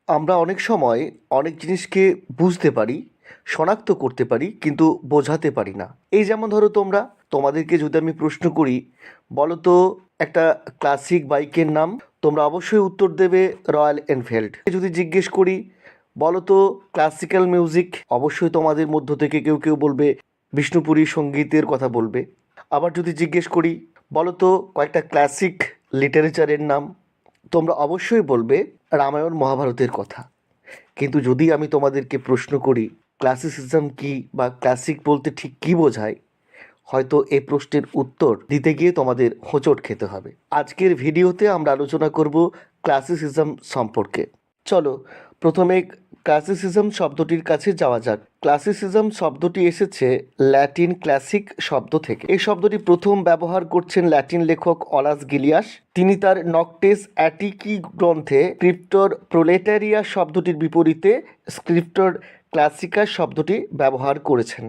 আমরা অনেক সময় অনেক জিনিসকে বুঝতে পারি, শনাক্ত করতে পারি কিন্তু বোঝাতে পারি না। এই যেমন ধরো তোমাদেরকে যদি আমি প্রশ্ন করি, বলো তো একটা ক্লাসিক বাইকের নাম, তোমরা অবশ্যই উত্তর দেবে রয়্যাল এনফিল্ড। যদি জিজ্ঞেস করি বলো তো ক্লাসিক্যাল মিউজিক, অবশ্যই তোমাদের মধ্য থেকে কেউ কেউ বলবে বিষ্ণুপুরী সঙ্গীতের কথা বলবে। আবার যদি জিজ্ঞেস করি বলো তো কয়েকটা ক্লাসিক লিটারেচারের নাম, তোমরা অবশ্যই বলবে রামায়ণ মহাভারতের কথা। কিন্তু যদি আমি তোমাদেরকে প্রশ্ন করি ক্লাসিসিজম কি বা ক্লাসিক বলতে ঠিক কী বোঝায়, হয়তো এই প্রশ্নের উত্তর দিতে গিয়ে তোমাদের হোঁচট খেতে হবে। আজকের ভিডিওতে আমরা আলোচনা করব ক্লাসিসিজম সম্পর্কে। চলো প্রথমে ক্লাসিসিজম শব্দটির কাছে যাওয়া যাক। ক্লাসিসিজম শব্দটি এসেছে ল্যাটিন ক্লাসিক শব্দ থেকে। এই শব্দটি প্রথম ব্যবহার করছেন ল্যাটিন লেখক অলাস গিলিয়াস। তিনি তার নকটেস অ্যাটিকি গ্রন্থে স্ক্রিপ্টর প্রোলেটারিয়া শব্দটির বিপরীতে স্ক্রিপ্টর ক্লাসিকাস শব্দটি ব্যবহার করেছেন।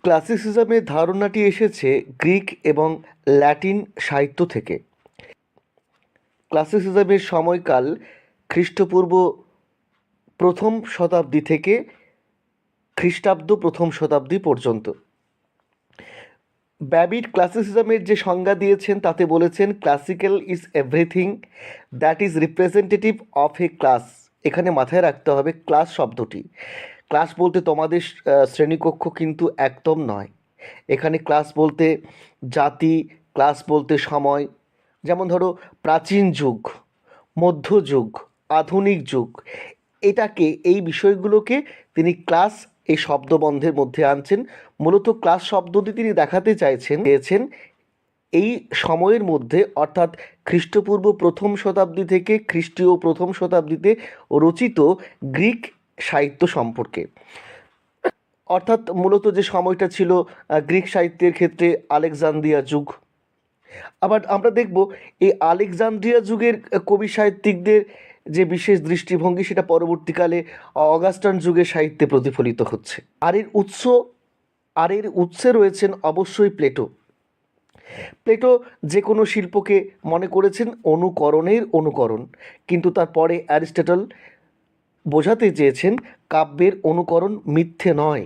ক্লাসিসিজমের ধারণাটি এসেছে গ্রিক এবং ল্যাটিন সাহিত্য থেকে। ক্লাসিসিজমের সময়কাল খ্রিস্টপূর্ব প্রথম শতাব্দী থেকে খ্রিস্টাব্দ প্রথম শতাব্দী পর্যন্ত। ব্যাবিড ক্লাসিসিজমের যে সংজ্ঞা দিয়েছেন তাতে বলেছেন classical is everything that is representative of A class. এখানে মাথায় রাখতে হবে ক্লাস শব্দটি। ক্লাস বলতে তোমাদের শ্রেণীকক্ষ কিন্তু একদম নয়। এখানে ক্লাস বলতে জাতি, ক্লাস বলতে সময়। যেমন ধরো প্রাচীন যুগ, মধ্যযুগ, আধুনিক যুগ, এই বিষয়গুলোকে তিনি ক্লাস এই শব্দবন্ধের মধ্যে আনছেন। মূলত ক্লাস শব্দটি তিনি দেখাতে চেয়েছেন এই সময়ের মধ্যে, অর্থাৎ খ্রিস্টপূর্ব প্রথম শতাব্দী থেকে খ্রিস্টীয় প্রথম শতাব্দীতে রচিত গ্রিক সাহিত্য সম্পর্কে। অর্থাৎ মূলত যে সময়টা ছিল গ্রিক সাহিত্যের ক্ষেত্রে আলেকজান্দ্রিয়া যুগ। আবার আমরা দেখব এই আলেকজান্দ্রিয়া যুগের কবি সাহিত্যিকদের যে বিশেষ দৃষ্টিভঙ্গি, সেটা পরবর্তীকালে অগাস্টান যুগের সাহিত্যে প্রতিফলিত হচ্ছে। আর এর উৎসে রয়েছেন অবশ্যই প্লেটো। প্লেটো যে কোনো শিল্পকে মনে করেছেন অনুকরণ, কিন্তু তারপরে অ্যারিস্টটল বোঝাতে চেয়েছেন কাব্যের অনুকরণ মিথ্যে নয়,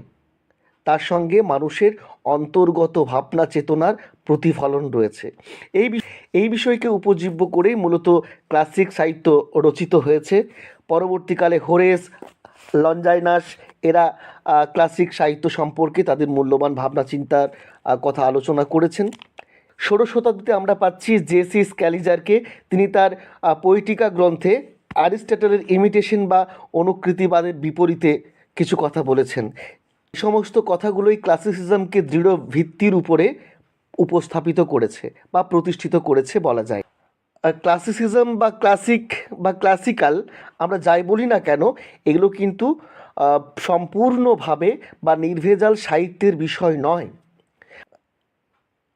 তার সঙ্গে মানুষের অন্তর্গত ভাবনা চেতনার প্রতিফলন রয়েছে। এই বিষয়কে উপজীব্য করেই মূলত ক্লাসিক সাহিত্য রচিত হয়েছে। পরবর্তীকালে হোরেস, লঞ্জাইনাস এরা ক্লাসিক সাহিত্য সম্পর্কে তাদের মূল্যবান ভাবনা চিন্তার কথা আলোচনা করেছেন। ষোড়শ শতাব্দীতে আমরা পাচ্ছি জেসি স্ক্যালিজারকে। তিনি তার পোয়েটিকা গ্রন্থে অ্যারিস্টটলের ইমিটেশন বা অনুকৃতিবাদের বিপরীতে কিছু কথা বলেছেন। এই সমস্ত কথাগুলোই ক্লাসিসিজমকে দৃঢ় ভিত্তির উপরে উপস্থাপিত করেছে বা প্রতিষ্ঠিত করেছে বলা যায়। ক্লাসিসিজম বা ক্লাসিক্যাল আমরা যাই বলি না কেন, এগুলো কিন্তু সম্পূর্ণভাবে বা নির্ভেজাল সাহিত্যের বিষয় নয়।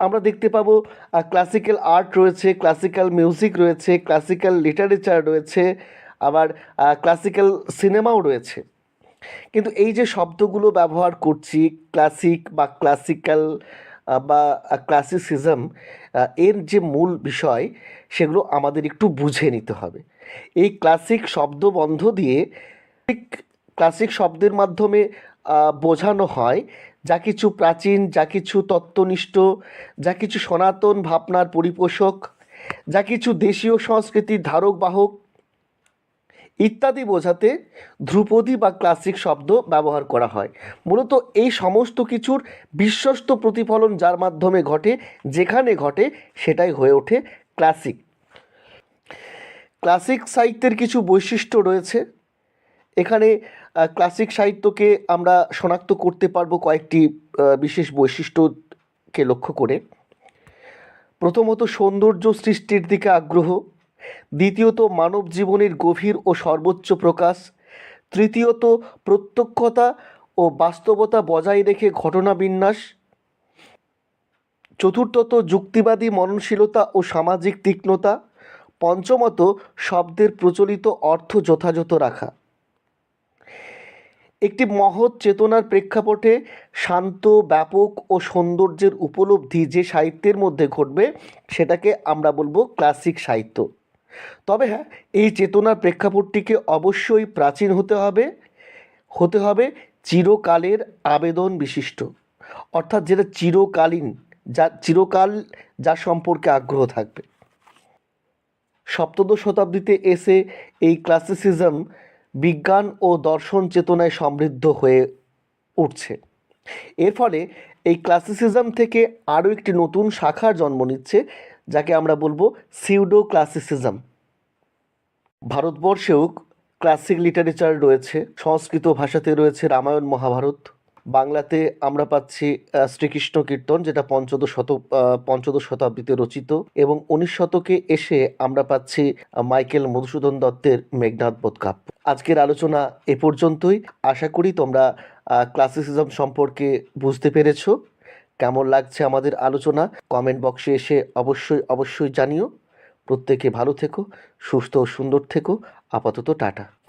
আমরা দেখতে পাবো ক্লাসিক্যাল আর্ট রয়েছে, ক্লাসিক্যাল মিউজিক রয়েছে, ক্লাসিক্যাল লিটারেচার রয়েছে, আবার ক্লাসিক্যাল সিনেমাও রয়েছে। কিন্তু এই যে শব্দগুলো ব্যবহার করছি, ক্লাসিক বা ক্লাসিক্যাল বা ক্লাসিসিজম, এর যে মূল বিষয় সেগুলো আমাদের একটু বুঝে নিতে হবে। এই ক্লাসিক শব্দবন্ধ দিয়ে ক্লাসিক শব্দের মাধ্যমে বোঝানো হয় যা কিছু প্রাচীন, যা কিছু তত্ত্বনিষ্ঠ, যা কিছু সনাতন ভাবনার পরিপোষক, যা কিছু দেশীয় সংস্কৃতির ধারক বাহক ইত্যাদি বোঝাতে ধ্রুপদী বা ক্লাসিক শব্দ ব্যবহার করা হয়। মূলত এই সমস্ত কিছুর বিশ্বস্ত প্রতিফলন যার মাধ্যমে ঘটে, যেখানে ঘটে, সেটাই হয়ে ওঠে ক্লাসিক। ক্লাসিক সাহিত্যের কিছু বৈশিষ্ট্য রয়েছে। এখানে ক্লাসিক সাহিত্যকে আমরা শনাক্ত করতে পারবো কয়েকটি বিশেষ বৈশিষ্ট্যকে লক্ষ্য করে। প্রথমত সৌন্দর্য সৃষ্টির দিকে আগ্রহ, দ্বিতীয়ত মানব জীবনের গভীর ও সর্বোচ্চ প্রকাশ, তৃতীয়ত প্রত্যক্ষতা ও বাস্তবতা বজায় রেখে ঘটনা বিন্যাস, চতুর্থত যুক্তিবাদী মননশীলতা ও সামাজিক তীক্ষ্ণতা, পঞ্চমত শব্দের প্রচলিত অর্থ যথাযথ রাখা। একটি মহৎ চেতনার প্রেক্ষাপটে শান্ত, ব্যাপক ও সৌন্দর্যের উপলব্ধি যে সাহিত্যের মধ্যে ঘটবে সেটাকে আমরা বলবো ক্লাসিক সাহিত্য। তবে হ্যাঁ, এই চেতনার প্রেক্ষাপটটিকে অবশ্যই প্রাচীন হতে হবে চিরকালের আবেদন বিশিষ্ট, অর্থাৎ যেটা চিরকালীন, চিরকাল যার সম্পর্কে আগ্রহ থাকবে। সপ্তদশ শতাব্দীতে এসে এই ক্লাসিসিজম বিজ্ঞান ও দর্শন চেতনায় সমৃদ্ধ হয়ে উঠছে। এর ফলে এই ক্লাসিসিজম থেকে আরও একটি নতুন শাখার জন্ম নিচ্ছে, যাকে আমরা বলবো সিউডো ক্লাসিসিজম। ভারতবর্ষেও ক্লাসিক লিটারেচার রয়েছে, সংস্কৃত ভাষাতে রয়েছে রামায়ণ মহাভারত, বাংলাতে আমরা পাচ্ছি শ্রীকৃষ্ণ কীর্তন, যেটা পঞ্চদশ শতাব্দীতে রচিত, এবং 19 শতকে এসে আমরা পাচ্ছি মাইকেল মধুসূদন দত্তের মেঘনাদ বধ কাব্য। আজকের আলোচনা এ পর্যন্তই। আশা করি তোমরা ক্লাসিসিজম সম্পর্কে বুঝতে পেরেছো। কেমন লাগছে আমাদের আলোচনা কমেন্ট বক্সে এসে অবশ্যই জানিও। প্রত্যেকে ভালো থেকো, সুস্থ ও সুন্দর থেকো। আপাতত টাটা।